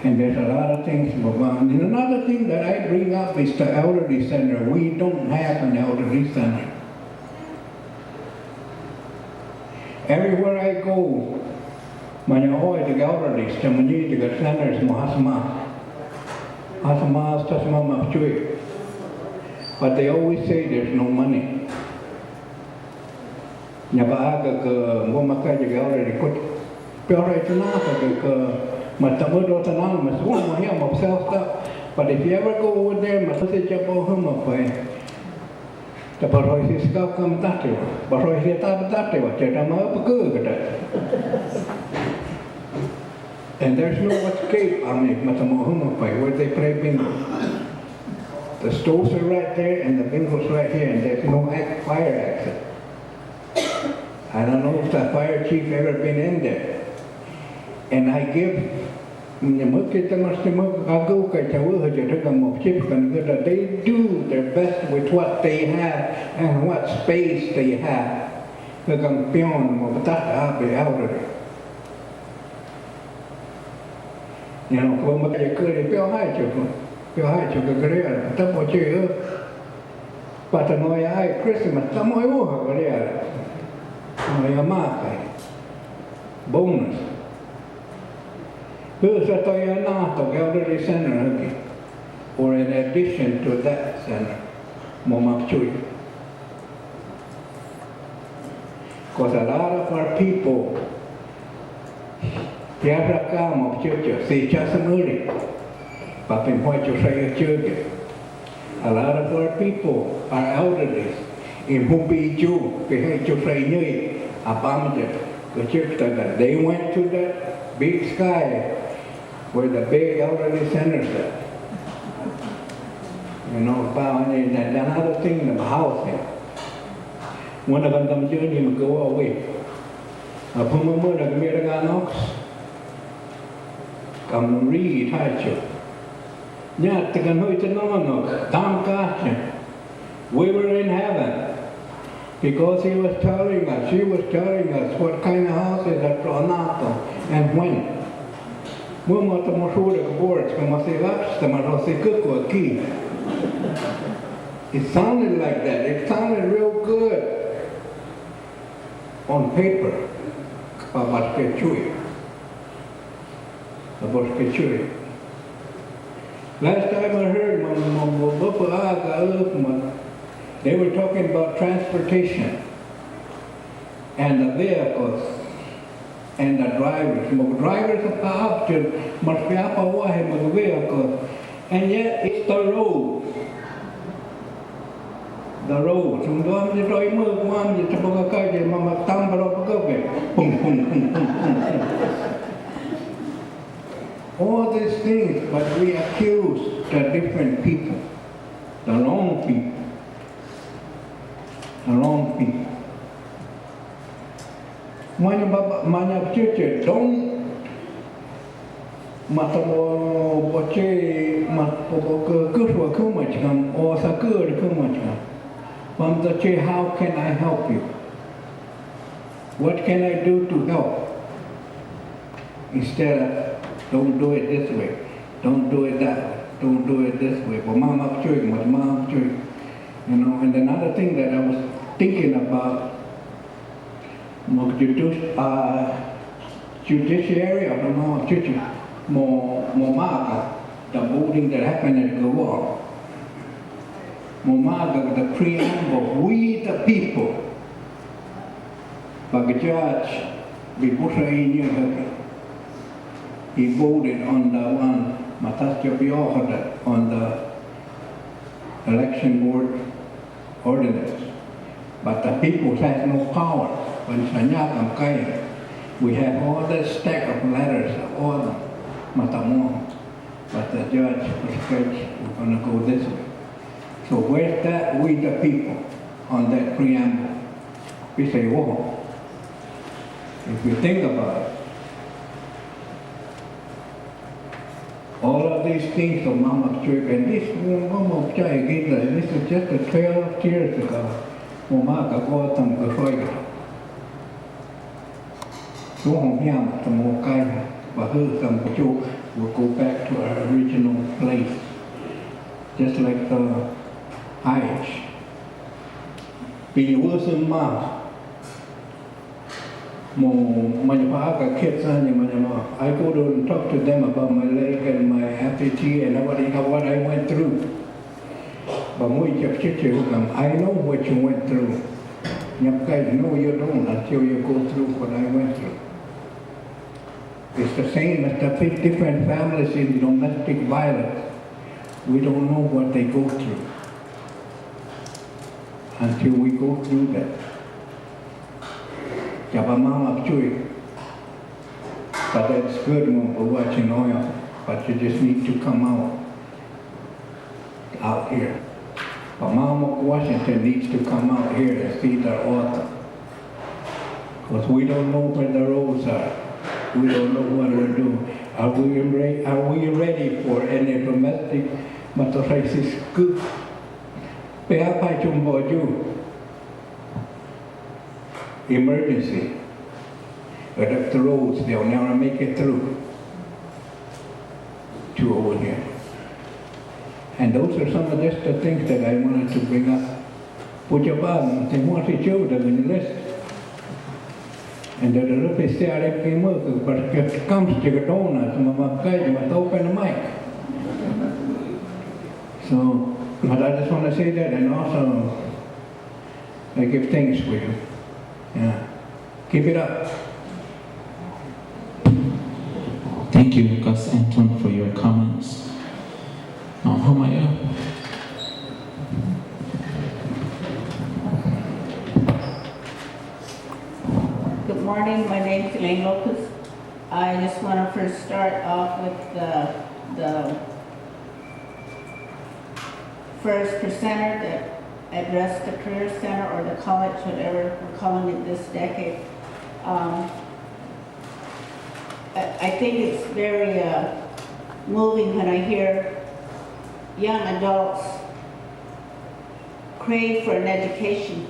And there's a lot of things going on. And another thing that I bring up is the elderly center. We don't have an elderly center. Everywhere I go, Manyahoy the elderly, Stamani the centers, Mahasma. Hasma, Tasma Mapchui. But they always say there's no money. Nyabaga Momaka the elderly could. But if you ever go over there, the Baroy is come Tati, Baroy is Tati, and there's no escape on it, where they play bingo. The stoves are right there and the bingo's right here, and there's no fire exit. I don't know if the fire chief ever been in there. And I give they do their best with what they have and what space they have. You know, bonus. Who's a Toyana, elderly center, or in addition to that center, Momapchui. Because a lot of our people, Yadrakam of churches, say Chasamuri, Papin Pocho Say Church. A lot of our people are elderly. In Hupi Ju, behind Chusay, Abamja, the church that they went to that big sky where the big elderly centers are. You know, about another thing, the housing. One of them journey will go away. A Pumamur, the Miraganox, come read Hacho. Yet the Ganuitanono, Tom Kashin. We were in heaven. Because he was telling us, she was telling us what kind of houses are Tronato and when. It sounded like that. It sounded real good on paper. About last time I heard, they were talking about transportation and the vehicles and the drivers. Drivers are up to Marfiapa Wahim of the vehicles, and yet it's the road. The road. All these things, but we accuse the different people, the wrong people. The wrong people. Manya church don't matamo boche matpo kuswa kumacham or sakur kumacham. Mamtache, how can I help you? What can I do to help? Instead of don't do it this way, don't do it that way, don't do it this way. But mama church, mama church. You know, and another thing that I was thinking about, judiciary of the church, the voting that happened at the war. The preamble, we the people. But the judge, he voted on the one, on the election board ordinance. But the people has no power. When we have all this stack of letters, all the matamo. But the judge was said, we're going to go this way. So where's that we the people on that preamble? We say, whoa. If we think about it, all of these things of Mama's trip, and this is just 12 years ago. Momaka Gotham Gasoiga. So home to Mokai, Bahu Kampuchu will go back to our original place. Just like the Irish. Be Wilson Ma. I go to and talk to them about my leg and my amputee and what I went through. But I know what you went through. No, you don't until you go through what I went through. It's the same as the different families in domestic violence. We don't know what they go through until we go through that. But that's good when we're watching oil. But you just need to come out here. But Mama Washington needs to come out here and see the author. Because we don't know where the roads are. We don't know what we're doing. Are we ready for any domestic matters? Good. Emergency. But up the roads, they'll never make it through to over here. And those are some of just the things that I wanted to bring up. Put your button, they want to show them in the list. And the rupee say I came up, but it comes to the donuts, I must open the mic. So, but I just want to say that, and also I give thanks for you. Yeah. Keep it up. Thank you, Gus Antone, for your comments. Now, Homaya. Good morning, my name is Elaine Lopez. I just want to first start off with the first presenter that addressed the Career Center or the college, whatever we're calling it this decade. I think it's very moving when I hear young adults crave for an education.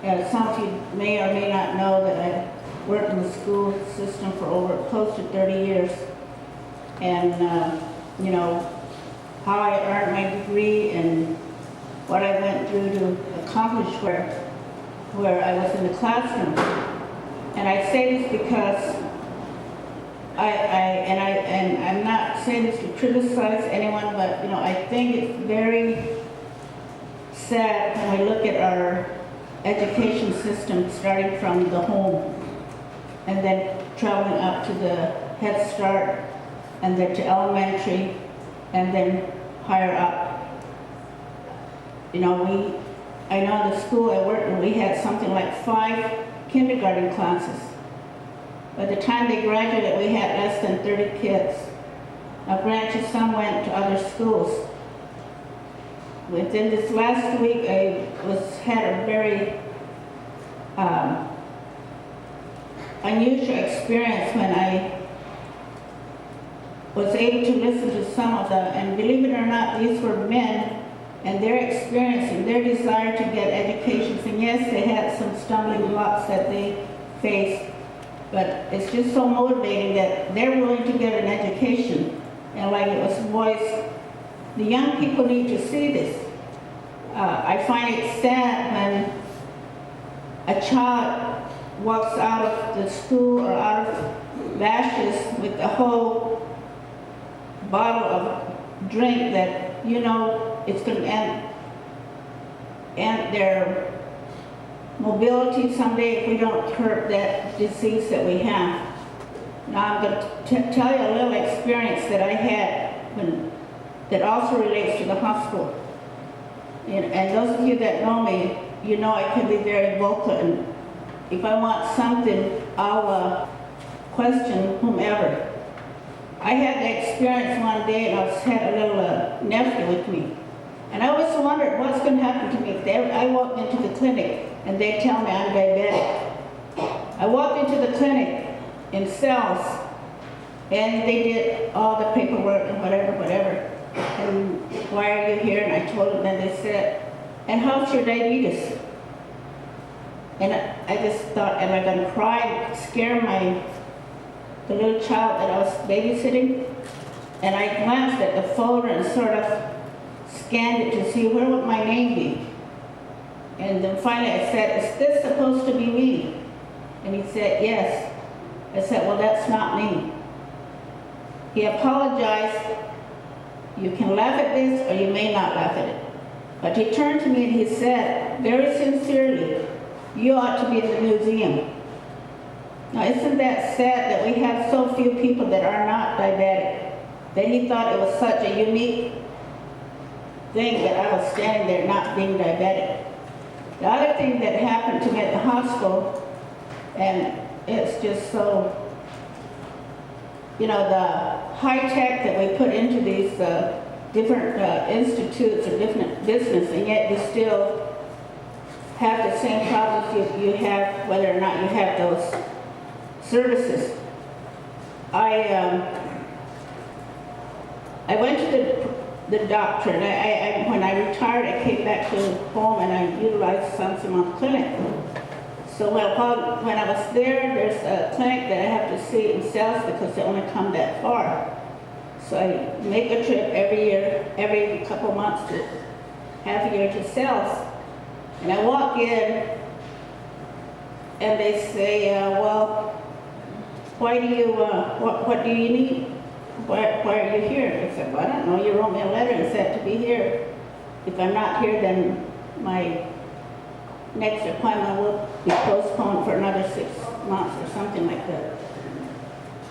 Some of you may or may not know that I worked in the school system for over close to 30 years. And, you know, how I earned my degree and what I went through to accomplish where I was in the classroom. And I say this because I'm not saying this to criticize anyone, but you know, I think it's very sad when I look at our education system starting from the home and then traveling up to the Head Start and then to elementary and then higher up. You know, I know in the school I worked in, we had something like 5 kindergarten classes. By the time they graduated, we had less than 30 kids. Now granted, some went to other schools. Within this last week, I had a very unusual experience when I was able to listen to some of and believe it or not, these were men and their experience and their desire to get educations. And yes, they had some stumbling blocks that they faced, but it's just so motivating that they're willing to get an education. And like it was voiced, the young people need to see this. I find it sad when a child walks out of the school or out of Bashas with a whole bottle of drink that, you know, it's going to end their mobility someday if we don't curb that disease that we have. Now I'm going to tell you a little experience that I had that also relates to the hospital. And those of you that know me, you know I can be very vocal, and if I want something, I'll question whomever. I had the experience one day, and I had a little nephew with me. And I always wondered what's going to happen to me if I walk into the clinic and they tell me I'm diabetic. I walked into the clinic in cells, and they did all the paperwork and whatever. And why are you here? And I told them, and they said, and how's your diabetes? And I just thought, am I going to cry, scare the little child that I was babysitting, and I glanced at the folder and sort of scanned it to see where would my name be. And then finally I said, "Is this supposed to be me?" And he said, "Yes." I said, "Well, that's not me." He apologized. "You can laugh at this or you may not laugh at it." But he turned to me and he said, very sincerely, "You ought to be in the museum." Now, isn't that sad that we have so few people that are not diabetic? That he thought it was such a unique thing that I was standing there not being diabetic. The other thing that happened to me at the hospital, and it's just so, you know, the high tech that we put into these different institutes or different business, and yet you still have the same problems you have whether or not you have those services. I went to the doctor, and when I retired, I came back to home and I utilized Sunsimon Clinic. So when I was there, there's a clinic that I have to see in South because they only come that far. So I make a trip every year, every couple months to half a year to South. And I walk in and they say, "Well, why do you, what do you need? Why are you here?" I said, "Well, I don't know. You wrote me a letter and said to be here. If I'm not here, then my next appointment will be postponed for another 6 months or something like that."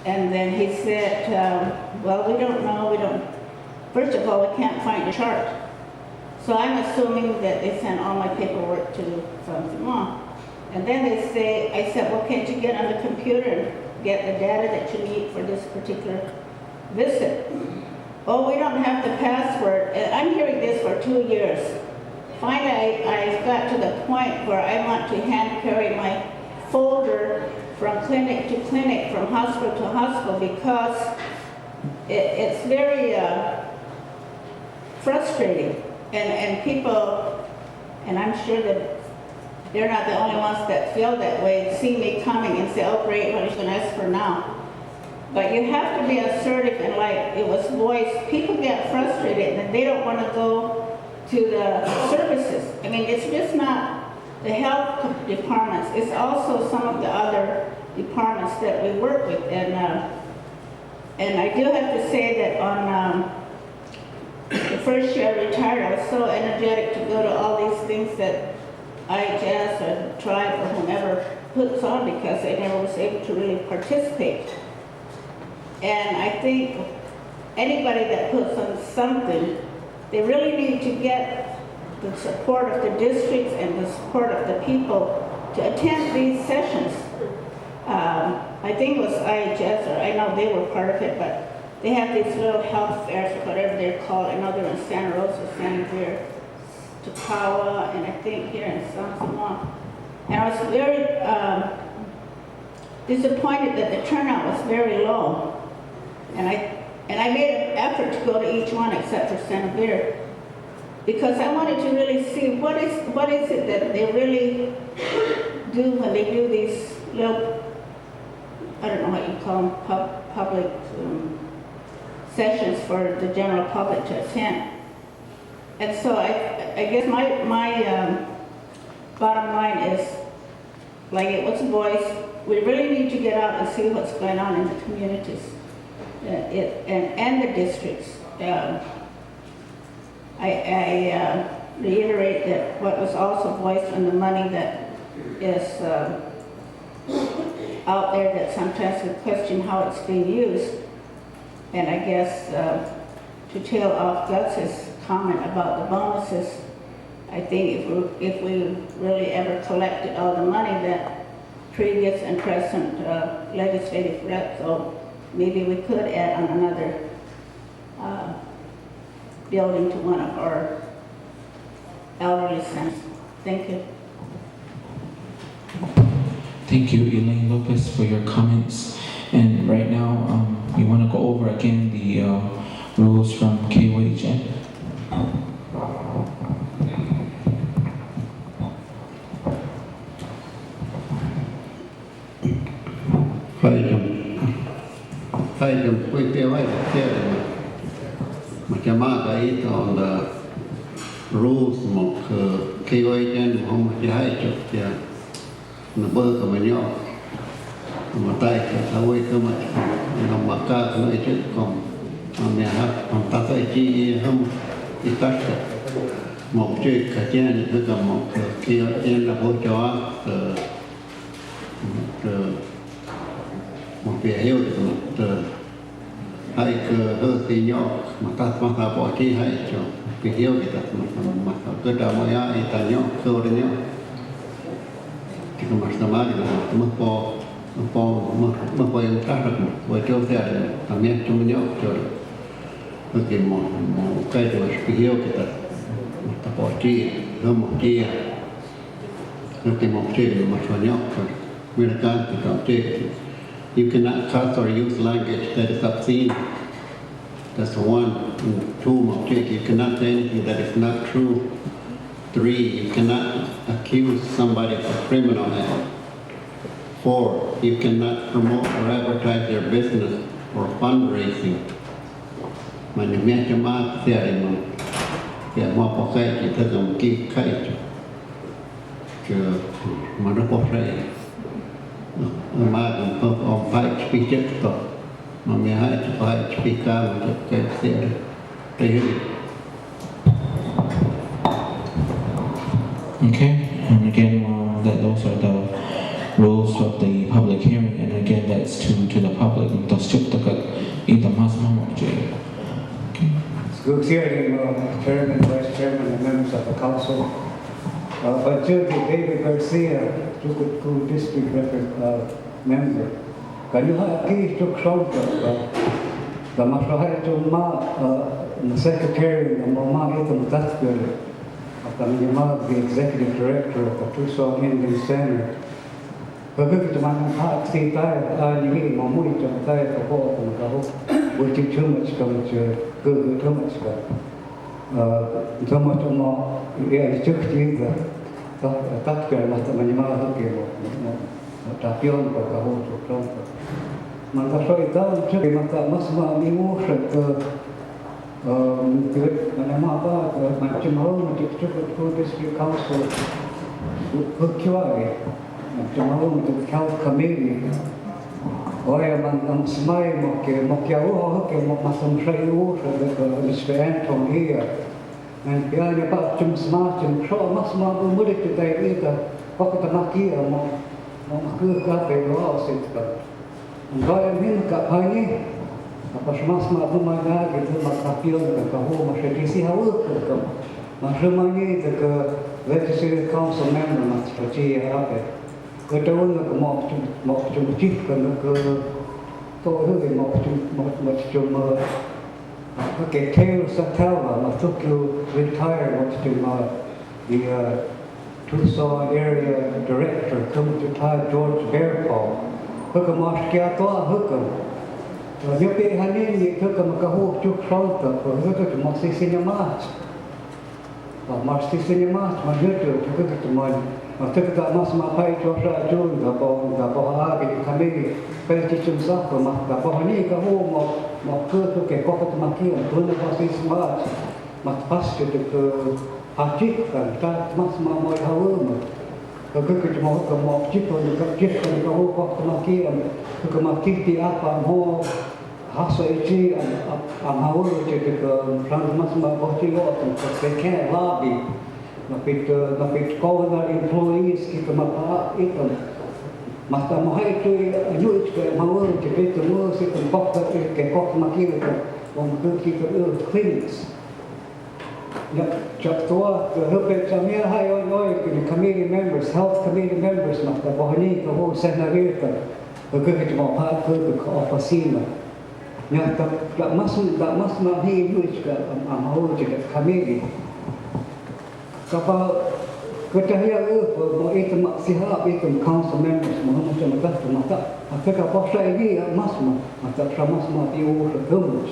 And then he said, "Well, we don't know. First of all, we can't find your chart." So I'm assuming that they sent all my paperwork to Sunsimon. And then they say, I said, "Well, can't you get on the computer and get the data that you need for this particular visit?" "Oh, we don't have the password." And I'm hearing this for 2 years. Finally, I got to the point where I want to hand carry my folder from clinic to clinic, from hospital to hospital, because it's very frustrating. And people, and I'm sure that they're not the only ones that feel that way, see me coming and say, "Oh, great, what are you going to ask for now?" But you have to be assertive, and like it was voiced, people get frustrated and they don't want to go to the services. I mean, it's just not the health departments, it's also some of the other departments that we work with. And I do have to say that on the first year I retired, I was so energetic to go to all these things that IHS or Tribe or whomever puts on, because I never was able to really participate. And I think anybody that puts on something, they really need to get the support of the districts and the support of the people to attend these sessions. I think it was IHS, or I know they were part of it, but they have these little health fairs, or whatever they're called. I know they're in Santa Rosa, San Diego, Toccoa, and I think here in San Simon. And I was very disappointed that the turnout was very low. And I made an effort to go to each one except for Santa Vera, because I wanted to really see what is it that they really do when they do these little, I don't know what you call them, public sessions for the general public to attend. And so I guess my bottom line is, like it was voiced, we really need to get out and see what's going on in the communities and the districts. I reiterate that what was also voiced on the money that is out there, that sometimes we question how it's being used. And I guess to tail off Gus's comment about the bonuses, I think if we really ever collected all the money that previous and present legislative reps, so maybe we could add on another building to one of our elderly centers. Thank you. Thank you, Elaine Lopez, for your comments. And right now, we want to go over again the rules from KWHN. say them we feel like mà chama cái on the rules một KOA trên không chỉ hay chụp nó bơ của mình nhau mà tay cái thôi cơ mà nó mặc cả cái chứ còn mà mẹ hát còn ta thấy chi không thì tất cả một chuyện cả trên với cả một kia trên là hỗ trợ một việc hiểu được hay hơi thì nhỏ mà ta mà ta bỏ chi hay cho việc hiểu cái đó mà cái đó mà ai ta nhỏ cơ đó nhỏ thì mà sao mà mất bỏ em ta được với chỗ thế là thằng em chúng nhỏ cho cái một cái rồi việc hiểu cái đó ta bỏ chi hơn một chi cái một chi mà cho nhỏ người ta thì có chi. You cannot cuss or use language that is obscene. That's one. And two, you cannot say anything that is not true. Three, you cannot accuse somebody of a criminal act. Four, you cannot promote or advertise their business or fundraising. Mà những mẹ cho má xe thì mà bỏ cái chỉ thật là một cái mà nó bỏ ra mà ông phải speak chết to mà mẹ hãy phải speak cao mà cái xe đây hết. Okay, and again, that those are the rules of the public hearing, and again, that's to the public. Those chụp tất cả ít tầm hai mươi một chuyện. Good hearing, Chairman, Vice Chairman, and members of the Council. But Judge Delma Garcia, Tukutu District Member, can you have key to Shonka, the Masahai the Secretary, the Mama Itam Tasker, of the Myanmar, the Executive Director of the Tucson Indian Center. Pagkat to man hat si tayo ni mamui to tayo ko ko ko which is too much come to good too much ka so much more yeah chuk ji da tak ka ma ta mani ma ha ke mo ta pion ko ka ho to tron man ta so ita chuk ma ta mas ma mi mo shat man ma ba man chim ho ma chuk ko district council ko kiwa Tomorrow to the Cal Committee. Or I'm smiling, Mokiao, Masam Shayu, Mr. Antone here. And behind about Jim Smart and Shaw, Masma, would it today either? Pocket the Makia, Moku got a loss it. And by him got honey. Masma, whom I got, give him a capio, the Kahoma, Shadisi, how will come. Mashamani, the Legislative Council member, Maspachi, Abbott. Cái đó là một trong chiếc cái tôi hơi một trong cái theo sát theo mà tôi kêu retire một trong the Tucson area director come to tie George Bearpaw hơi cái mà kia to hơi cái nếu bị hành vi như hơi cái mà cái hộp chụp sâu tập hơi cái mà xin nhà mát mà xin nhà mát mà hơi cái mà Maksudnya mas mapai cuaca jun, dapat hari kami pergi sah, dapat ni kamu mau ke ke kota temakian, tuan masih smart, mas pas jadi ke hajik kan, tak mas mau hawa, ke mau cip kan kamu kota temakian, ke makik di apa mau hasil ini hawa jadi ke rang mas mau ciot, ke ke lobby. Napit ko na employees kita mapa itu mata mahai itu ajuj ke mawar ke itu mo si tempat ke kok makin ke untuk kita cleans ya chaptua ke hebe samia hai oi ke committee members health committee members mata bahani ke ho senarita ke kita mau ha ke ofasina ya tak masuk nahi ajuj ke mawar ke committee kapal ketahia mau itu maksiat itu council members mau macam mata apa kapal saya ini mata sama tiu terus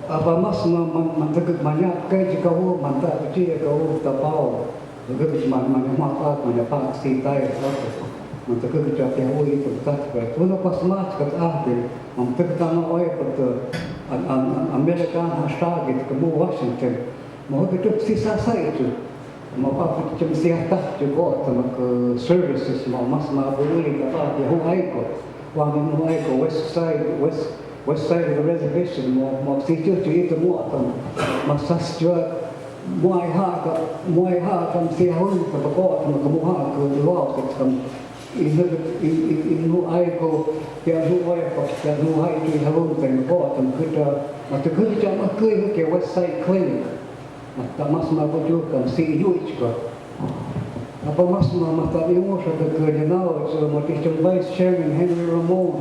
apa mata banyak ke jika mata kecil kau tapau juga mana mata si tai Mutta kyllä te huitu tatve. Tuolla pas matkat ahti, on pitää oikeutta Amerikan staagit, kun muu Washington. Mä oikein sisään saitu. Mä pakko siihen tahti kohtaa, kun services mä masmaa puolita vaati ja huu aiko. Vaan minun aiko west side of the reservation. Mä siitä itse muutan. Mä sastua mua ei haaka siihen hunta kohtaa, kun muu haaka luokset. Nu aiko ja nu aiko ja nu haitu haluntain kohtaan kyllä. Mutta kyllä mä kyllä west side clinic. Mutta masma pujukan si juitsko. Apa masma mata imusa ke kerja nau so mutta vice chairman Henry Ramon.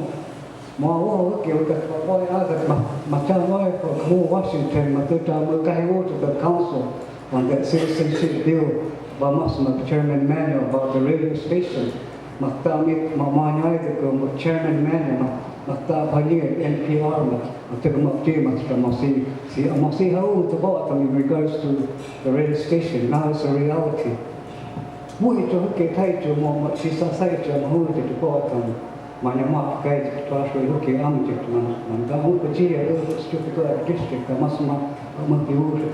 Mä oon oikein voi ajatella mä vai ko Washington mä mä kai uutta council on that citizenship bill by masma chairman manual about the radio station. Mutta mä mainitin kun chairman manual mutta paljon NPR mutta kun mä tiedän mä see how to vote in regards to the radio station. Now it's a reality. Muita oikein täytyy mä siis saittaa mä huutin vote. Mä en maa käy taas oikein ammatit mä tää on kuitenkin stupid district mä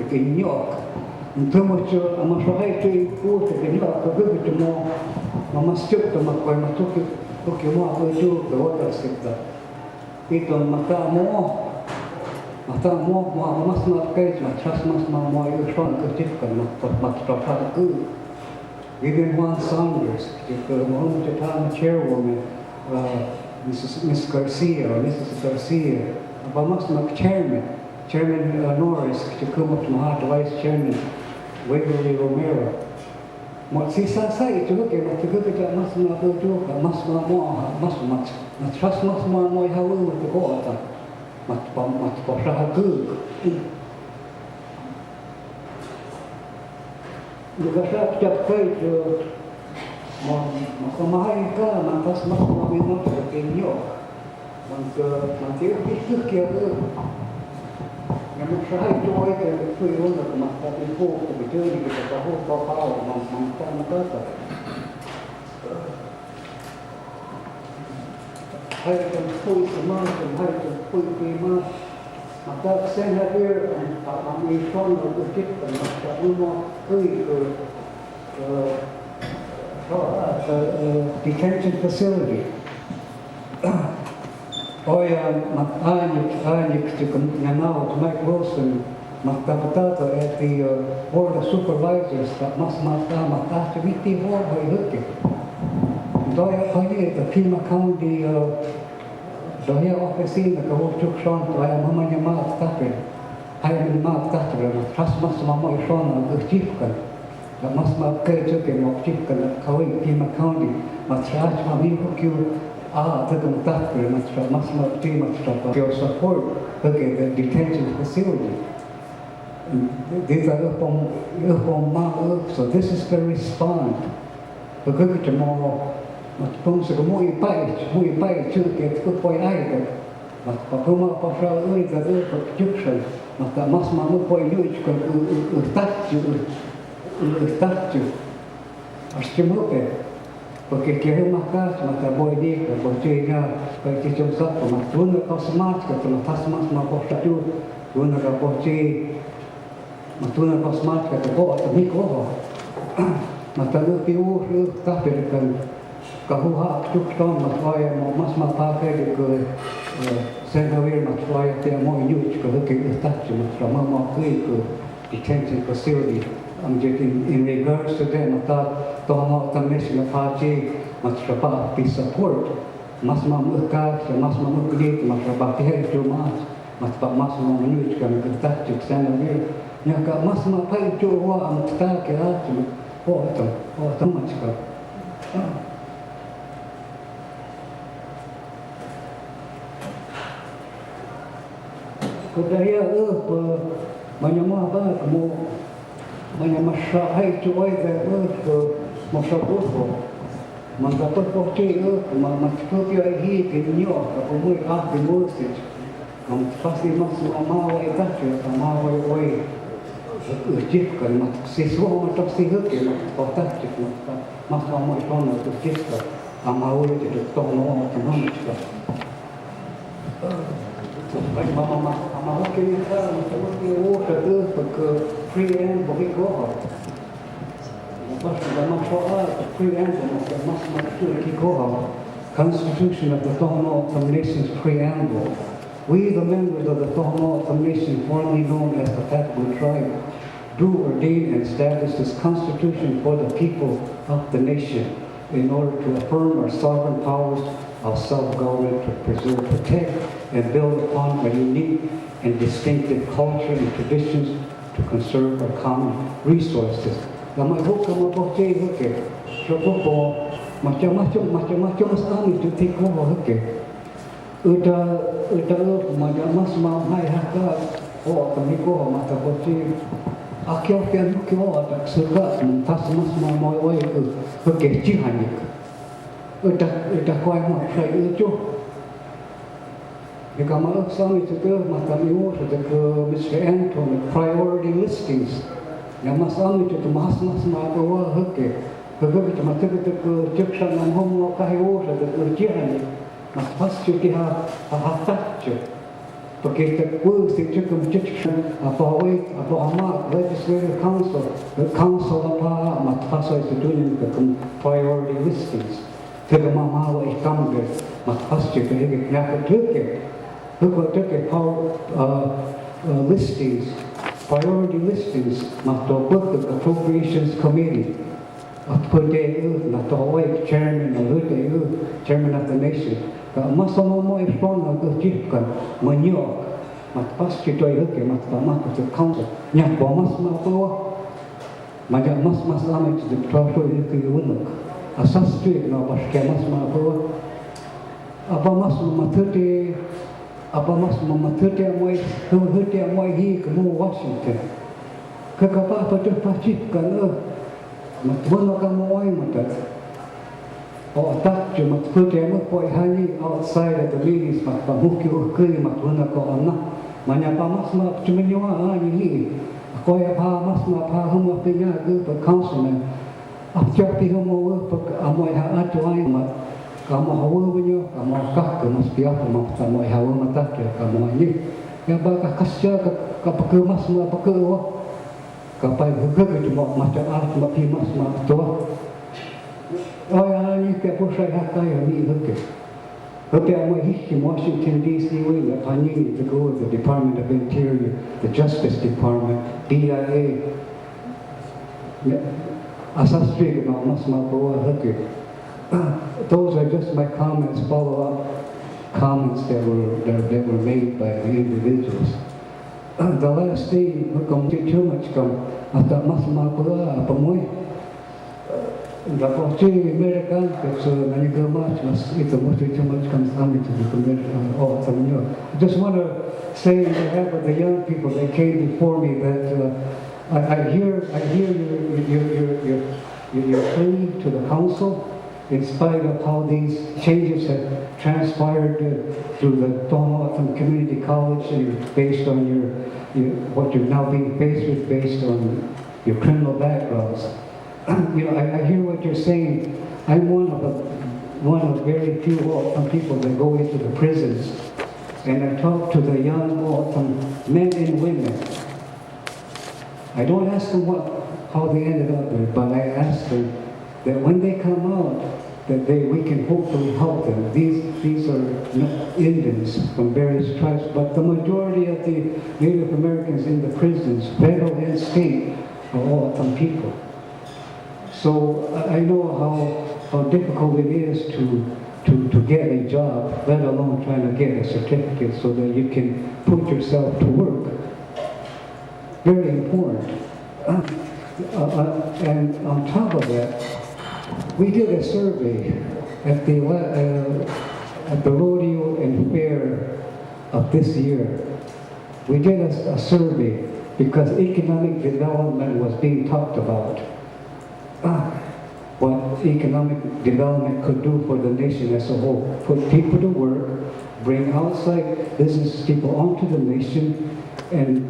tiedän York. Mutta mä soitin kuitenkin York kyllä mä stupid mä tuki mua voi tulla oikeastaan. Itse mä tää mä käy mä yksi on kuitenkin mä kyllä. Even one Saunders, the moment the time chairwoman, Miss Garcia, or Mrs. Garcia, about Chairman Norris, to come up to my vice chairman, Waverly Romero. Mutta siis sai tuokin, mutta kyllä masma tuoka, masma trust masma moi haluaa koota, mutta saa kyllä. Joka saa käytyä, mä hainkaan, mä taas mä minutkin jo. Mä tiedän, että ja mä saa oikein, tuli unda, kun mä täytin puhuttu, kun työnikin tätä huutaa paljon, mä tämän katsoin. Haitun puissa maatun, haitun puitiin maatun. Mä taas sen här mä ei sonnut sitten, mutta minua kyllä detention facility. Mä ääniksi, kun mä nautin Mike Wilson, mä tapataan, että board of supervisors, mä tahti mittiin huomioon hyökkäin. Toi että Pima County Dohia oficina ka hutuk shon to ay mamanya maat tapin. Hayan maat tapin na trasmas mama shon na gchipkan. La masma kayto ke mo gchipkan kawai Pima County. Matrach mami hukyu takum tapin matra masma team matra your support okay the detention facility. These are upon so this is the response. Because tomorrow mutta pomsa kun mui päivät sylkeet kun voi aika. Mutta kuma pasal uita juksel. Mutta masma mu voi juitsko tatju. Asti mupe. Porque kehuma kaas mutta voi diikka voi tiina kaikki se on sattu. Mutta tunne kas matka kun tas masma postatu. Tunne ka posti. Mutta tunne kas matka kun kohta mikoho. Mutta lupi uusi tahterikan kahuha tuktomat vai masma paakeli kun sen virmat vai ja moi juitsko hykin tatsumat ramama kaiku detention facility. I'm just in regards to them että Tohono O'odham Legislative Council but support masma mukaan ja masma mukaan masma tehty mutta masma juitsko kun tatsu sen vir ja masma paitu huom taake aatu O'odhamatska. Kudaya menyamah banget mau menyamah itu aja mau sabuto mendapat bukti masuk ya hingga aku mau dimusik pasti masuk amawai itu amawai ujipkan siswa masuk sihuk ya otak masuk amawai itu ujipkan amauri te Tohono O'odham Legislative Council. Amahoki ni ka, amahoki o sa preamble hikoha. Basta masoa preamble, mas matur hikoha. Constitution of the Tohono O'odham Nation's preamble. We, the members of the Tohono O'odham Nation, formerly known as the Hickiwan tribe, do ordain and establish this constitution for the people of the nation in order to affirm our sovereign powers of self-government, to preserve, protect, and build upon our unique and distinctive culture and traditions, to conserve our common resources. Macam-macam sami tu tiko hake. Uda mas mahai haka o tamiko mata boti. Akio pian kio tak surga tas mas mahai oi hake cihanik. Uda koi ma sai ujo. Jika mahu sami tu mata miu tu Mr. Antone priority listings. Yang mas sami tu mas mahai hake. Begitu cuma tu cipta nam homo kahiu ada urjian, mas pasti dia hatat je. Begitu tu si cukup cipta apa amat Legislative Council, apa mat pasal itu dunia ke priority listings. Jika mama ikam ke mat pasti dia nak terke, listings, priority listings, mat buat ke Appropriations Committee. Chairman of the nation. Masa mau ispon aku cipkan menyok. Mat pas kita itu mat tamat ke council. Nyak bomas apa? Majak mas lama itu terus itu unuk. Asas tu na pas kemas apa? Apa mas amoi hi ke Washington. Kekapa tu pacipkan Matwana kamoy matat. O tak je matfut yang koi hani outside of the meetings mat pamuki ukui matwana ko anna. Manya pamas ma cumenyawa ani hi. Koi pamas ma pa huma pinya ke councilman. Apjak pi huma amoy ha atuai mat. Kamu hawa punya, kamu kah ke mas piak mat amoy hawa matat ke kamu ni. Ya ba kasya ka pakemas ma pakewa. Kapai buka itu macam art macam mas tua. Oh ya ni kepusai hakai ni buka. Tapi amat hikki Washington D.C. we la pani to go the Department of Interior, the Justice Department, DIA. Asas street na mas mabawa hake. Those are just my comments, follow-up comments that were made by the individuals. The last thing, come too much come, after mas mapura, pamoy. The Portuguese American, so many go much, it's too much comes coming to the commission. I just want to say on behalf of the young people that came before me that I hear your plea to the council. In spite of how these changes have transpired through the Tohono O'odham Community College, and based on what you're now being faced with, based on your criminal backgrounds. I hear what you're saying. I'm one of very few O'odham people that go into the prisons, and I talk to the young O'odham men and women. I don't ask them how they ended up there, but I ask them that when they come out, that we can hopefully help them. These are Indians from various tribes, but the majority of the Native Americans in the prisons, federal and state, are all some people. So I know how difficult it is to get a job, let alone trying to get a certificate so that you can put yourself to work. Very important. And on top of that, we did a survey at the rodeo and fair of this year. We did a survey because economic development was being talked about. What economic development could do for the nation as a whole. Put people to work, bring outside business people onto the nation, and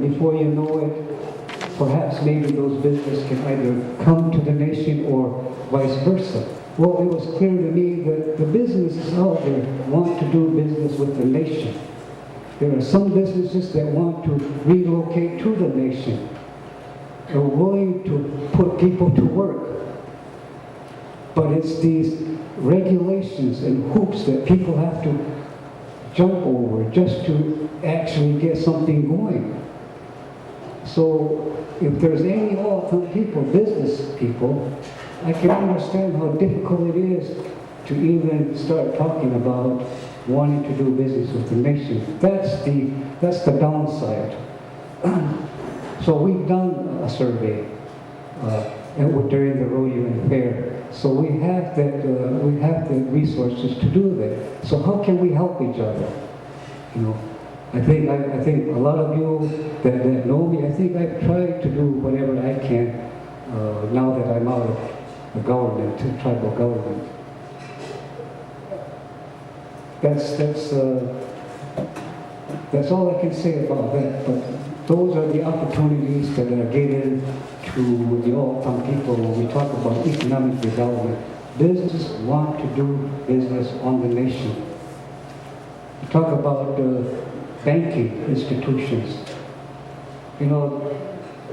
before you know it, perhaps maybe those businesses can either come to the nation or vice versa. Well, it was clear to me that the businesses out there want to do business with the nation. There are some businesses that want to relocate to the nation. They're willing to put people to work. But it's these regulations and hoops that people have to jump over just to actually get something going. So if there's any O'odham people, business people, I can understand how difficult it is to even start talking about wanting to do business with the nation. That's the downside. So we've done a survey during the rodeo and fair. So we have the resources to do that. So how can we help each other? You know, I think a lot of you that know me, I think I've tried to do whatever I can now that I'm out of the government, tribal government. That's all I can say about that. But those are the opportunities that are given to the O'odham people when we talk about economic development. Businesses want to do business on the nation. We talk about banking institutions. You know,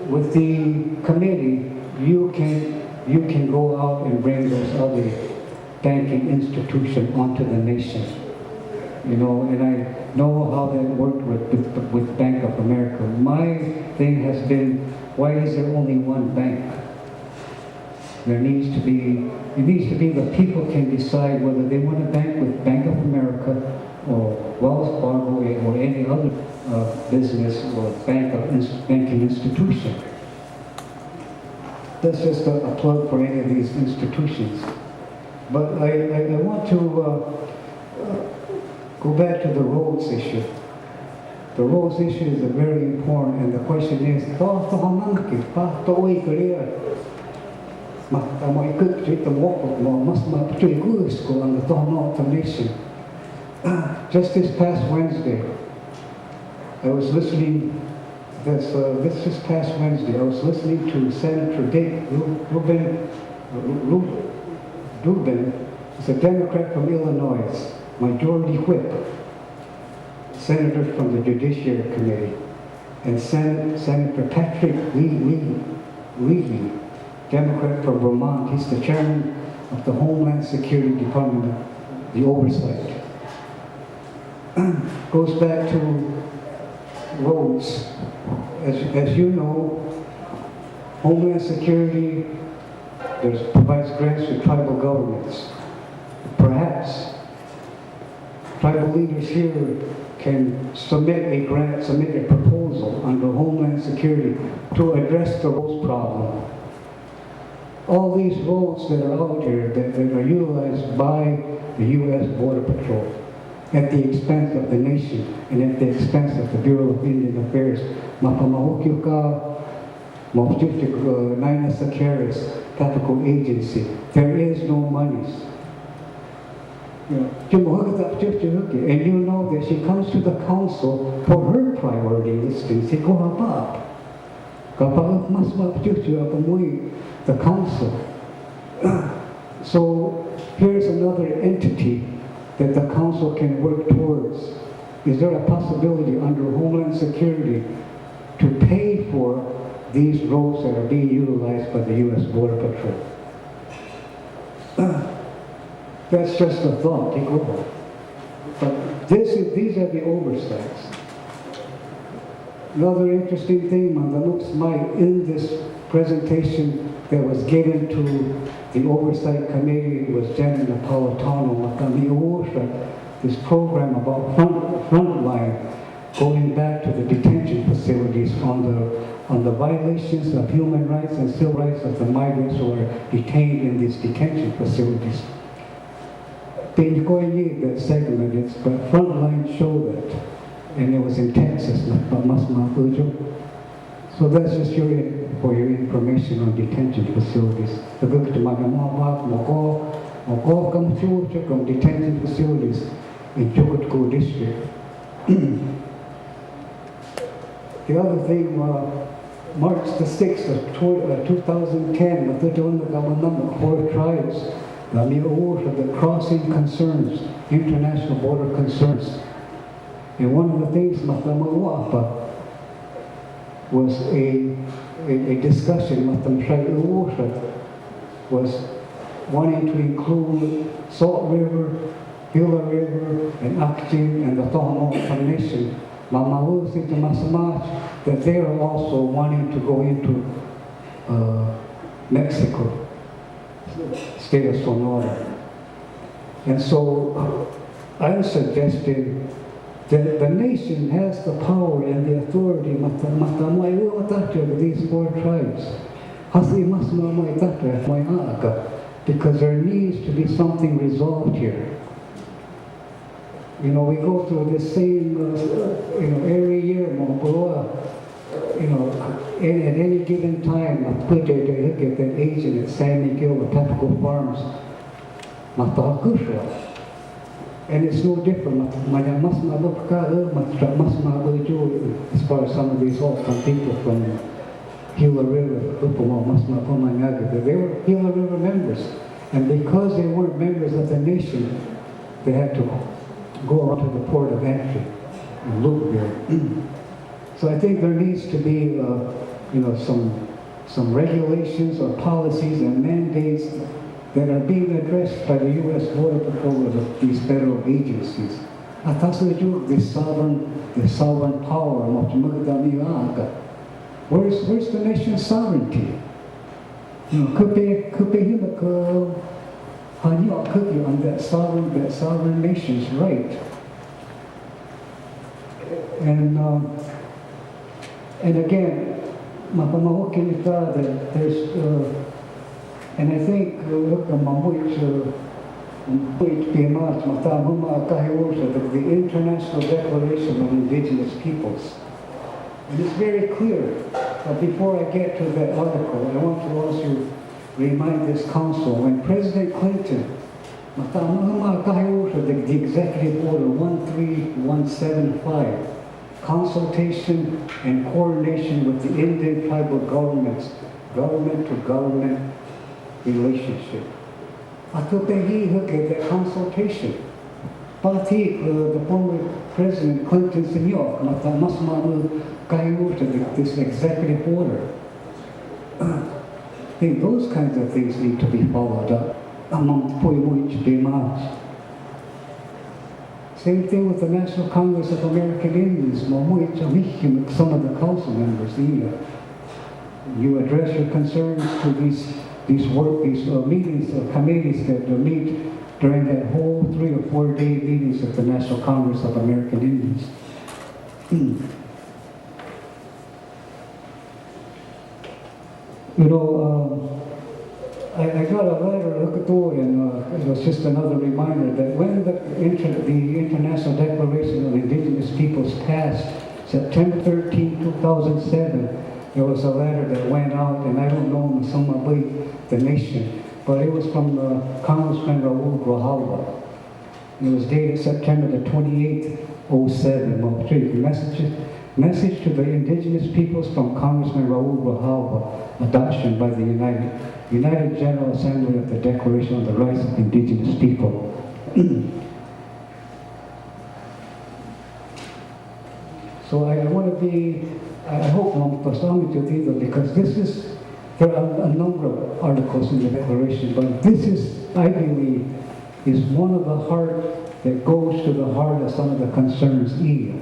with the committee, you can go out and bring those other banking institutions onto the nation. You know, and I know how that worked with Bank of America. My thing has been, why is there only one bank? It needs to be the people can decide whether they want to bank with Bank of America or Wells Fargo or any other business or banking institution. That's just a plug for any of these institutions. But I want to go back to the roads issue. The roads issue is very important, and the question is, just this past Wednesday, I was listening. This past Wednesday, I was listening to Senator Rubin, is a Democrat from Illinois, Majority Whip, Senator from the Judiciary Committee, and Senator Patrick Leahy, Democrat from Vermont. He's the chairman of the Homeland Security Department, the oversight. Goes back to roads. As you know, Homeland Security provides grants to tribal governments. Perhaps tribal leaders here can submit a proposal under Homeland Security to address the roads problem. All these roads that are out here that are utilized by the U.S. Border Patrol at the expense of the nation and at the expense of the Bureau of Indian Affairs. Agency. There is no monies. And you know that she comes to the council for her priority listings. The council. So here's another entity that the council can work towards. Is there a possibility under Homeland Security to pay for these roads that are being utilized by the U.S. Border Patrol? That's just a thought. But these are the oversights. Another interesting thing, in this presentation that was given to the Oversight Committee was Janet Napolitano, this program about frontline, going back to the detention facilities on the violations of human rights and civil rights of the migrants who are detained in these detention facilities. That segment, but Frontline showed that, and it was in Texas, so that's just for your information on detention facilities. The detention facilities in Chukutku district. The other thing, March the 6th of 2010, the 4 tribes the crossing concerns, international border concerns. And one of the things was a discussion was wanting to include Salt River, Gila River, and Hrng and the Tohono O'odham Nation. That they are also wanting to go into Mexico, state of Sonora. And so I'm suggesting that the nation has the power and the authority of these four tribes. Because there needs to be something resolved here. You know, we go through this same, every year, at any given time, I put that agent at San Miguel, the Papico Farms, and it's no different. As far as some of these O'odham people from Gila River, they were Gila River members. And because they weren't members of the nation, they had to go out to the port of entry and loop there. So I think there needs to be, some regulations or policies and mandates that are being addressed by the U.S. Border Patrol or these federal agencies. The sovereign power. Where's the nation's sovereignty? Could be on that sovereign nation's right. And again, that there's and I think the International Declaration of Indigenous Peoples. And it's very clear. But before I get to that article, I want to also remind this council, when President Clinton, the Executive Order 13175, consultation and coordination with the Indian tribal governments, government-to-government relationship. He gave that consultation. The former President Clinton's in York, this executive order. I think those kinds of things need to be followed up among demands. Same thing with the National Congress of American Indians, some of the council members. You address your concerns to these meetings or committees that meet during that whole 3 or 4 day meetings of the National Congress of American Indians. I got a letter, and it was just another reminder that when the International Declaration of Indigenous Peoples passed, September 13, 2007, there was a letter that went out, and I don't know some of the nation, but it was from Congressman Raul Grijalva. It was dated September the 28th, 07. Message to the indigenous peoples from Congressman Raul Grijalva, adoption by the United General Assembly of the Declaration on the Rights of Indigenous People. So I want to be, I hope because there are a number of articles in the Declaration, but this is, I believe, is one of the heart that goes to the heart of some of the concerns here.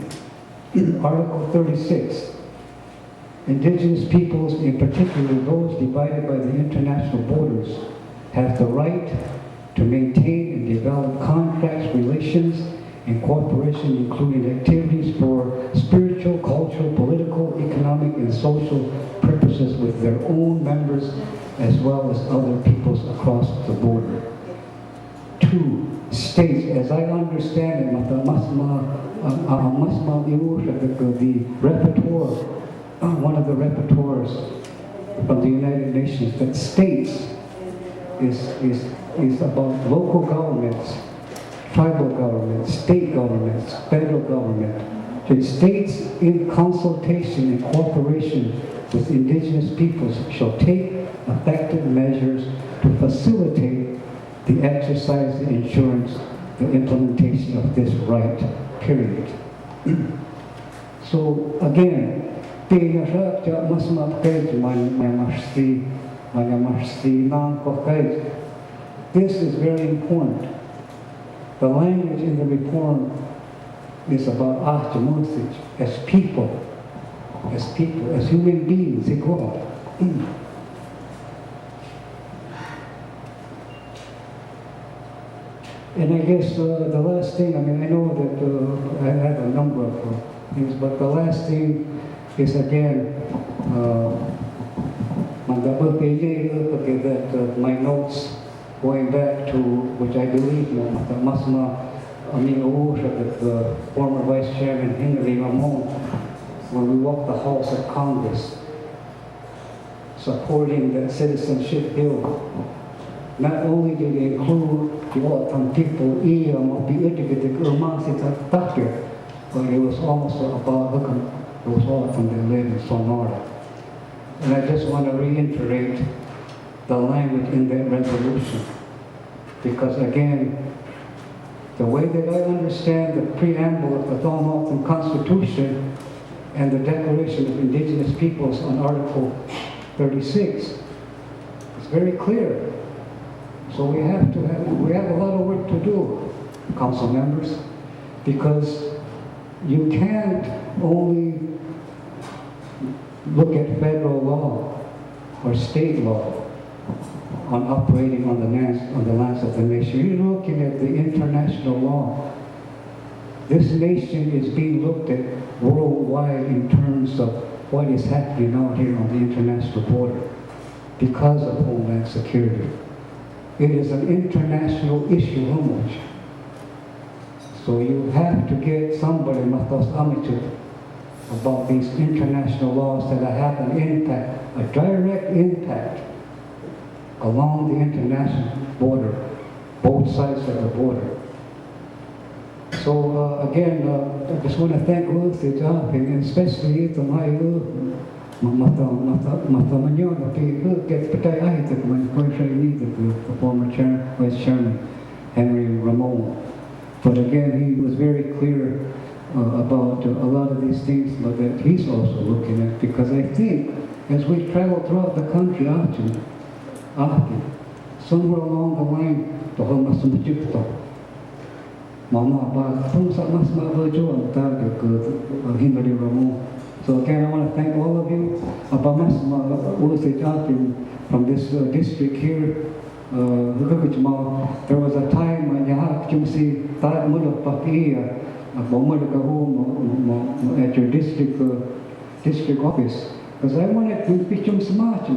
Article 36, indigenous peoples, in particular those divided by the international borders, have the right to maintain and develop contracts, relations, and cooperation, including activities for spiritual, cultural, political, economic, and social purposes with their own members, as well as other peoples across the border. 2, states, as I understand it, the rapporteur, one of the rapporteurs from the United Nations, that states is about local governments, tribal governments, state governments, federal government. The states in consultation and cooperation with indigenous peoples shall take effective measures to facilitate the exercise, the insurance, the implementation of this right, period. So again, this is very important. The language in the report is about Ahjamusich as people, as human beings, equal. And I guess the last thing, I know that I have a number of things, but the last thing is again, that my notes going back to, which I believe, the former Vice Chairman Henry Ramon, when we walked the halls of Congress, supporting the citizenship bill. Not only did it include the O'odham people, but it was also about those O'odham that live in Sonora. And I just want to reiterate the language in that resolution, because again, the way that I understand the preamble of the Tohono O'odham Constitution and the Declaration of Indigenous Peoples on Article 36, it's very clear. So we have a lot of work to do, council members, because you can't only look at federal law or state law on operating on the lands of the nation. You're looking at the international law. This nation is being looked at worldwide in terms of what is happening out here on the international border because of Homeland Security. It is an international issue, homage. So you have to get somebody, Matos Amitu, about these international laws that have an impact, a direct impact along the international border, both sides of the border. So again, I just want to thank Ruth and especially the former Vice Chairman Henry Ramon. But again, he was very clear about a lot of these things that he's also looking at, because I think as we travel throughout the country, somewhere along the line, so again, I want to thank all of you. From this district here, there was a time when at your district office, because I wanted to be smart.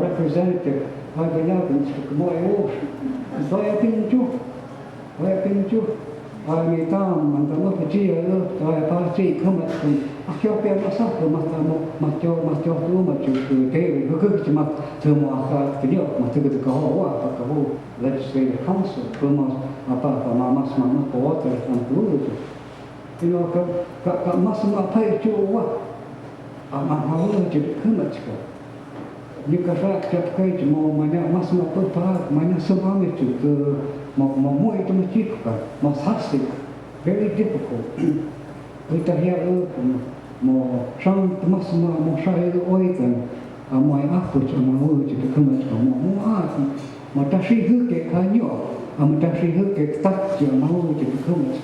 Representative, Legislative Council, you know, you can fact that page more money, must not put part, minus some money to more very difficult. With the hair more strong, more shy oil than my approach on my word to come at more art. Matashi who get canyo, Matashi who get touch your mouth to come at.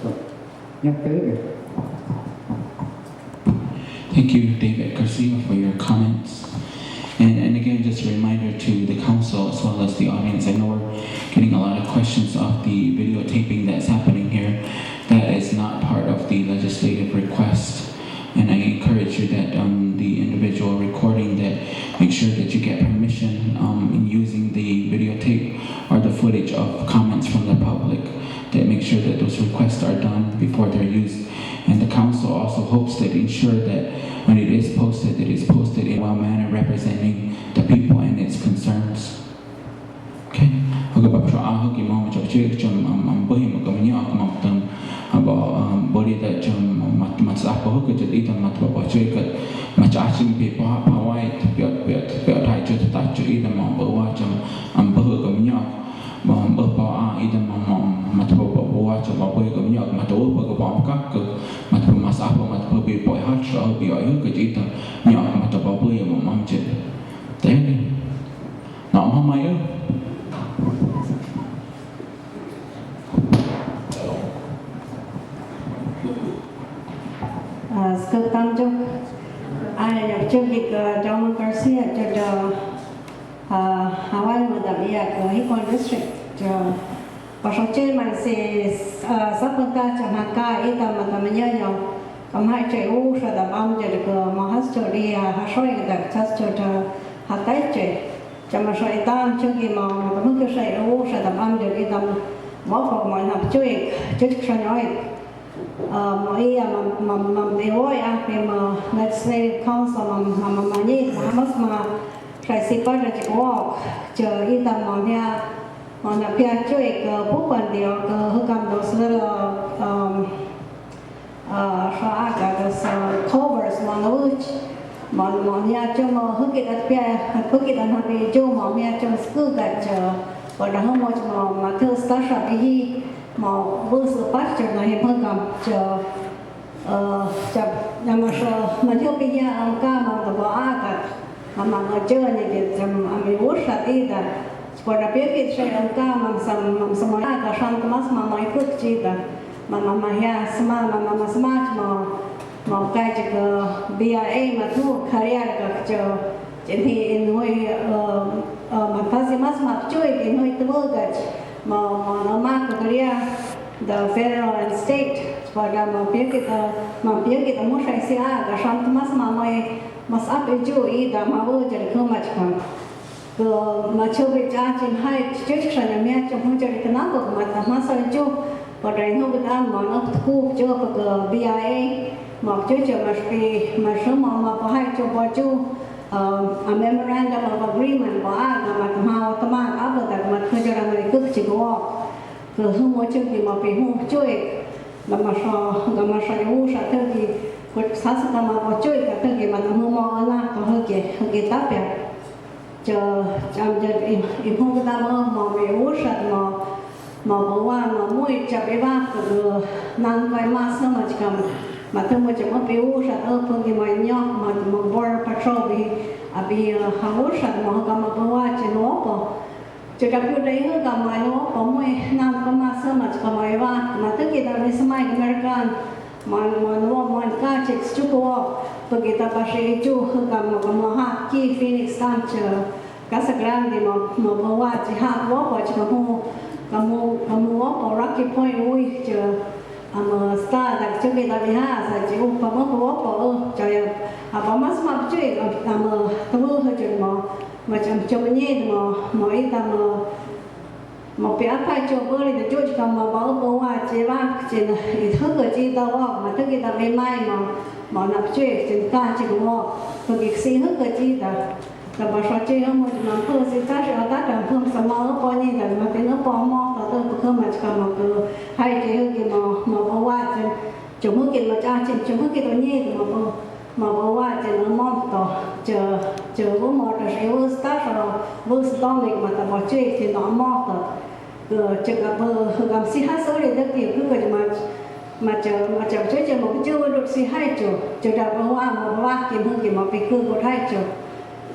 Thank you, David Garcia, for your comments. And again, just a reminder to the council as well as the audience, I know we're getting a lot of questions off the videotaping that's happening here. That is not part of the legislative request. And I encourage you that the individual recording that make sure that you get permission in using the videotape or the footage of comments from the public, that make sure that those requests are done before they're used. And the council also hopes to ensure that when it is posted in a well manner representing the people and its concerns. Okay. ke thai chu ta chu I da ma bo wa cham am bo ko nyok ma bo pa a I da ma to bo wa cham ba bo ko nyok ma to bo ko ba ka ko ma to ma sa ma to bi bo ha cho bi ai ko chi ta nyok ma to ba bo ya ma mam che te ni no ma mai ơ Sekarang tu, ada yang cakap Delma Garcia jadi awal muda dia ke Hickiwan District. Pasal chairman si sebentar cahaka itu macamnya yang kami cakap sudah bang jadi ke mahasiswa dia hasoi kita hasoi hatai cek. Cuma saya tahu cakap mau mungkin saya sudah bang jadi kita mau mau nak cuy saya Ia devoy after Legislative Council mamani mas ma try si pa ra chi walk cho ita ma na pia chui ke bukan dia ke hukam dos aga dos covers ma ya cuma hukit at pia hukit an habi cuma ya cuma school kat pada homo cuma matel stasha bihi mau bus pastor na hepang kam chap namasha madhyopiya angka mau to aga ama ngajar ni ke jam ami usha ida pada pekit saya angka mam sama aga shant mas mama ikut cita mama ya mama smart mau kai ke BIA matu karya ke jadi inoi mapasi mas map cuy inoi tu gaj mau nama kerja the federal and state pada mau kita mau saya siapa kasam tu mas mas apa itu ida mau jadi kemacam ke macam berjajin hai cuci kerana macam mau jadi kenapa masa itu pada itu kita mau tu jawab ke BIA mau cuci mesti mau hai coba tu a memorandum of agreement ba ga ma teman apa tak mat kerja mereka cikgu ke semua cikgu mau pergi cuy gama sa eu sa tergi sasa kama mau cuy ka tergi mana mau ana ka ke tapya jam jadi ibu kita mau eu sa mau bawa mau mui cabe ba ke nang kai masa macam macam eu sa pergi banyak mau border patrol abi hawushan mau kama bawa cenopo jika kita ingat kama no pemui nam kama sama kama iwa mata kita bersama American mau kacik cukup begitu pasal itu kama haki Phoenix Ranch Casa Grande mau bawa jihad wapo kamu wapo Rocky Point ui star dak cukai dak biasa jauh kamu wapo jaya apa mas mak cuy kamu tahu saja macam ni mau itu mau apa coba ni cuci kamu bawa cewa cina itu kerja tahu macam kita memai mau nak cuy cina cikgu pergi sih kerja tapi saya kamu mampu sih tapi ada pun semua apa ni dan macam apa mau tahu bukan macam kamu hai dia mau bawa cuma kita macam cuma kita ni mau bawa je nama to je mau dah saya start kalau stomach mata baca je nama to cakap berham sihat sore dah tu macam je mau jual duk sihat je dah bawa kita mau pergi ke hai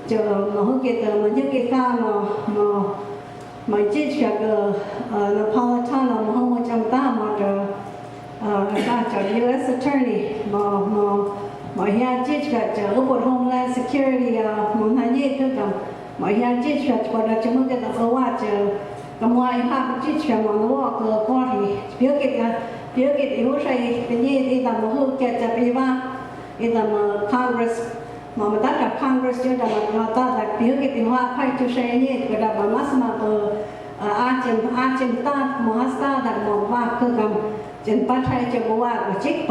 je mau kita kita mau je cakap Napolitan mau macam tamu US Attorney mau hian jika jauh Homeland Security menghanyut tu mau hian jika pada cuma kita bawa kamu ayah jika mau ke party biar kita ibu saya ini kita mau kita privat kita mau Congress mau datang Congress juga mau datang biar kita mau apa itu saya ini kita bersama agen tak mau hasta dan mau apa ke kamu jen partai coba cek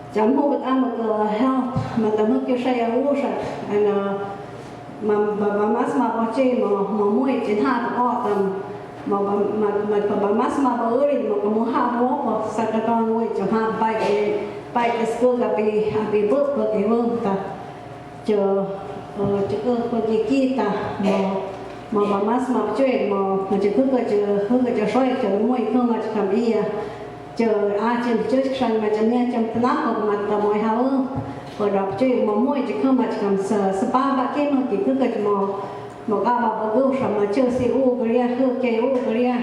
jam mau ke health macam tu saya urus mas mau mau mui jenhat orang mau mas mau beri mau apa sekarang mui jenhat baik ke sekolah tapi buat pergi chờ chờ con gì kia ta mà mas mà chơi mà chờ cứ soi chờ mỗi không mà cầm đi chờ trên chơi sang mà chờ nghe trong nắp hoặc mà tao mọi hao rồi đọc chơi mà mỗi chỉ không mà cầm spa ba cái mà chỉ cứ mà các bà bố mà chơi xe u cái hư cái u cái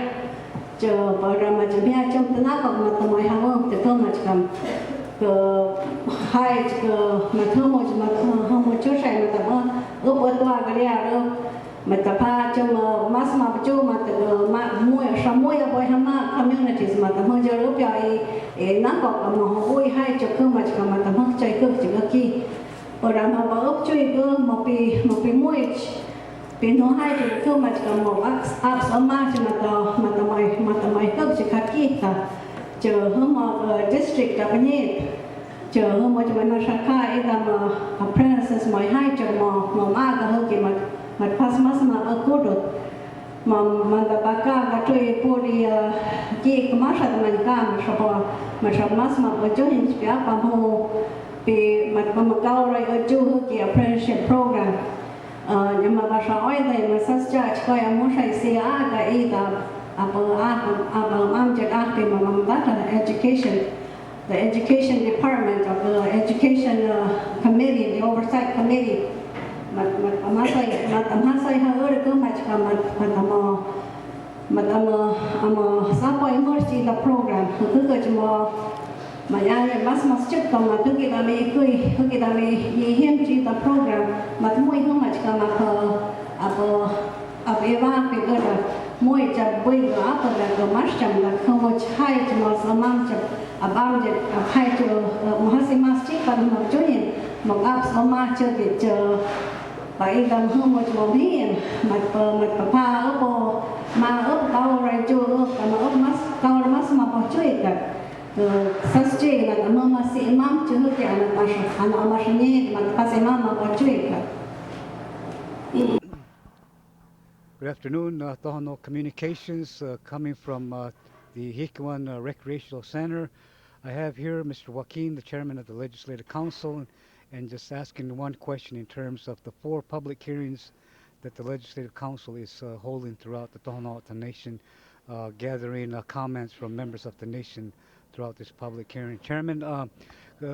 chờ bảo rằng mà chờ nghe trong nắp hoặc mà tao mọi hao thì không mà cầm hai mà thưa một chút sai mà tập ước bữa qua cái đó mà tập ha cho mà mas mà chú mà từ mà mua sắm mua ở bên hama communities mà tập hơi giờ lúc vậy nó có mà họ vui hay cho cơ mà tập hơi chơi cơ chỉ có kia ở đó mà bảo ước chơi cơ một pi mua pi nó hay cho cơ mà một app sama cho mà tập mày cơ chỉ khác kia ta chờ hôm mà district tập nhé chờ hôm mà chúng nó sang khai là mà apprentices mới hay chờ mà cái hơi kia mà pas mas mà ở cô đốt mà đã bắt cả chơi poli kia cái mas là mình cam mà sắp mas mà ở chỗ hình cái bằng hồ bị mà cao rồi ở chỗ cái apprenticeship program nhưng mà bà nói đây mà sát cha coi muốn sai xe cái ý là am chết thì mà that là the education department of the education committee, the oversight committee mà tầm sai hơn được mà sao coi emergency the program cứ cái mà ya mas chết còn mà cứ cái là mình hiếm chỉ the program mà mỗi hôm mà eva cái đó mỗi chập bơi đó cái mas chậm là không có hai mà samam chập abang je hai cho mahasi mas chết còn một chỗ này một áp sama chơi để chờ vậy làm hơn một hiền mà pha ở bộ mà ở cao rồi chưa mà ở mas cao rồi mas mà bỏ chơi cả sát chơi là mà si imam chưa cái anh mà nhẹ mà pas imam mà bỏ chơi cả. Good afternoon, Tohono Communications coming from the Hickiwan Recreational Center. I have here Mr. Joaquin, the chairman of the Legislative Council, and just asking one question in terms of the 4 public hearings that the Legislative Council is holding throughout the Tohono O'odham Nation, gathering comments from members of the nation throughout this public hearing. Chairman,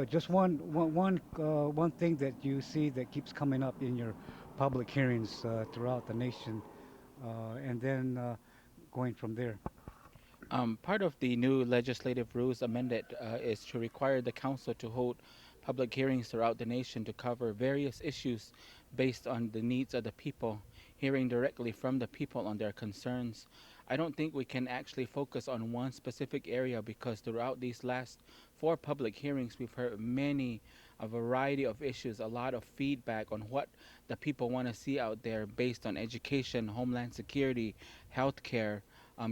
just one thing that you see that keeps coming up in your public hearings throughout the nation, and then going from there. Part of the new legislative rules amended is to require the council to hold public hearings throughout the nation to cover various issues based on the needs of the people, hearing directly from the people on their concerns. I don't think we can actually focus on one specific area because throughout these last 4 public hearings, we've heard a variety of issues, a lot of feedback on what the people want to see out there based on education, homeland security, healthcare,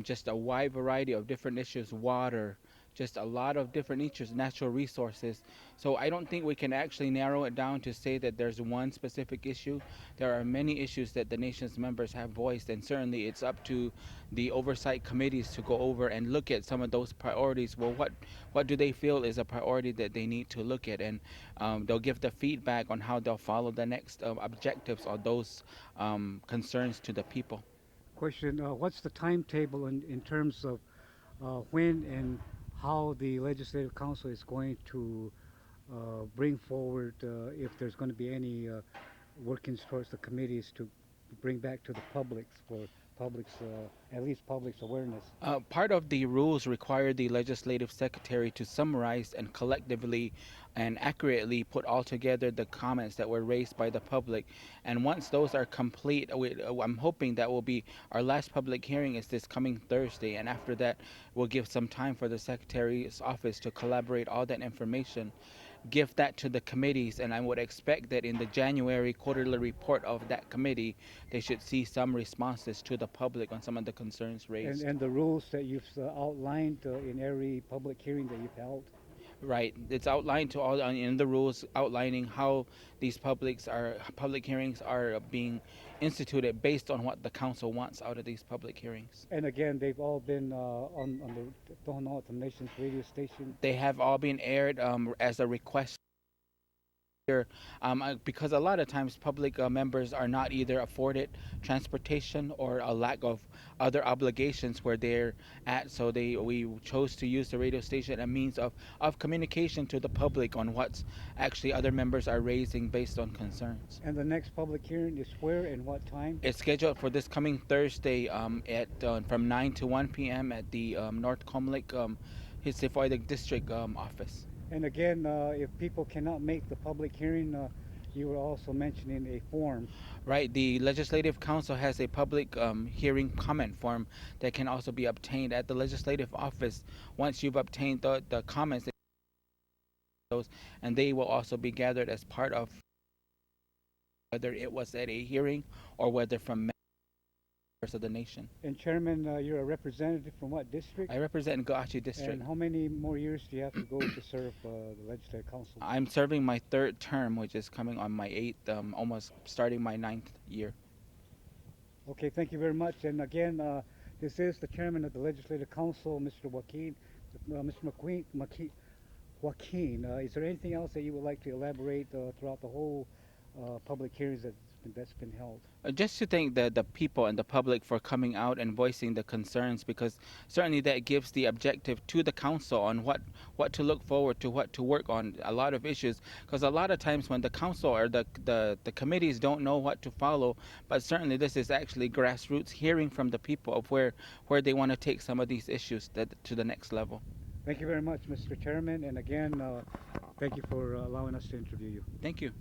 just a wide variety of different issues, water, just a lot of different issues, natural resources. So I don't think we can actually narrow it down to say that there's one specific issue. There are many issues that the nation's members have voiced, and certainly it's up to the oversight committees to go over and look at some of those priorities. Well, what do they feel is a priority that they need to look at, and they'll give the feedback on how they'll follow the next objectives or those concerns to the people. Question, what's the timetable in terms of when and how the Legislative Council is going to bring forward, if there's going to be any workings towards the committees to bring back to the publics for at least public's awareness? Part of the rules require the legislative secretary to summarize and collectively and accurately put all together the comments that were raised by the public. And once those are complete, I'm hoping that will be our last public hearing is this coming Thursday. And after that, we'll give some time for the secretary's office to collaborate all that information, give that to the committees, and I would expect that in the January quarterly report of that committee, they should see some responses to the public on some of the concerns raised. And the rules that you've outlined in every public hearing that you've held? Right. It's outlined to all in the rules outlining how these public hearings are being instituted based on what the council wants out of these public hearings. And again, they've all been on the Tohono O'odham Nation's radio station? They have all been aired as a request Because a lot of times public members are not either afforded transportation or a lack of other obligations where they're at, so we chose to use the radio station as a means of communication to the public on what's actually other members are raising based on concerns. And the next public hearing is where and what time? It's scheduled for this coming Thursday at from 9 to 1 p.m. at the North Comlink Hickiwan District office. And again, if people cannot make the public hearing, you were also mentioning a form. Right, the Legislative Council has a public hearing comment form that can also be obtained at the Legislative Office. Once you've obtained the comments, those, and they will also be gathered as part of whether it was at a hearing or whether from members of the nation. And Chairman, you're a representative from what district? I represent Ngaachi District. And how many more years do you have to go to serve the Legislative Council? I'm serving my 3rd term, which is coming on my 8th, almost starting my 9th year. Okay, thank you very much. And again, this is the Chairman of the Legislative Council, Mr. Joaquin. Mr. Joaquin, is there anything else that you would like to elaborate throughout the whole public hearings that's been held? Just to thank the people and the public for coming out and voicing the concerns, because certainly that gives the objective to the council on what to look forward to, what to work on, a lot of issues. Because a lot of times when the council or the committees don't know what to follow, but certainly this is actually grassroots hearing from the people of where they want to take some of these issues to the next level. Thank you very much, Mr. Chairman. And again, thank you for allowing us to interview you. Thank you.